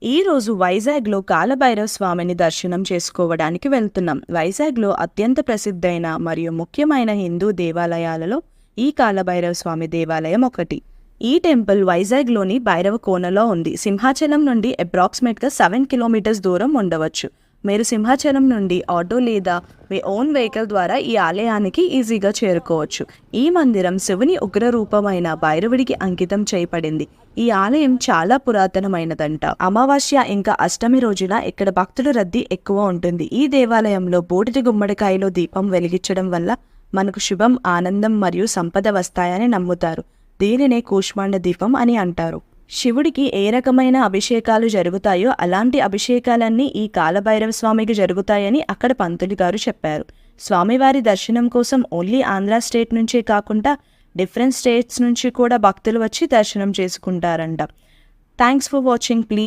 ఈరోజు వైజాగ్లో కాలభైరవ స్వామిని దర్శనం చేసుకోవడానికి వెళ్తున్నాం. వైజాగ్లో అత్యంత ప్రసిద్ధైన మరియు ముఖ్యమైన హిందూ దేవాలయాలలో ఈ కాలభైరవ స్వామి దేవాలయం ఒకటి. ఈ టెంపుల్ వైజాగ్లోని భైరవ కోనలో ఉంది. సింహాచలం నుండి అప్రాక్సిమేట్గా 7 కిలోమీటర్స్ దూరం ఉండవచ్చు. మీరు సింహాచలం నుండి ఆటో లేదా మీ ఓన్ వెహికల్ ద్వారా ఈ ఆలయానికి ఈజీగా చేరుకోవచ్చు. ఈ మందిరం శివుని ఉగ్రరూపమైన భైరవుడికి అంకితం చేయబడింది. ఈ ఆలయం చాలా పురాతనమైనదంట. అమావాస్య ఇంకా అష్టమి రోజున ఇక్కడ భక్తుల రద్దీ ఎక్కువ ఉంటుంది. ఈ దేవాలయంలో బూడిద గుమ్మడికాయలో దీపం వెలిగించడం వల్ల మనకు శుభం, ఆనందం మరియు సంపద వస్తాయని నమ్ముతారు. దీనినే కూష్మాండ దీపం అని అంటారు. శివుడికి ఏ రకమైన అభిషేకాలు జరుగుతాయో అలాంటి అభిషేకాలన్నీ ఈ కాలభైరవ స్వామికి జరుగుతాయని అక్కడ పంతులు గారు చెప్పారు. స్వామివారి దర్శనం కోసం ఓన్లీ ఆంధ్ర స్టేట్ నుంచే కాకుండా డిఫరెంట్ స్టేట్స్ నుంచి కూడా భక్తులు వచ్చి దర్శనం చేసుకుంటారంట. Thanks for watching. ప్లీజ్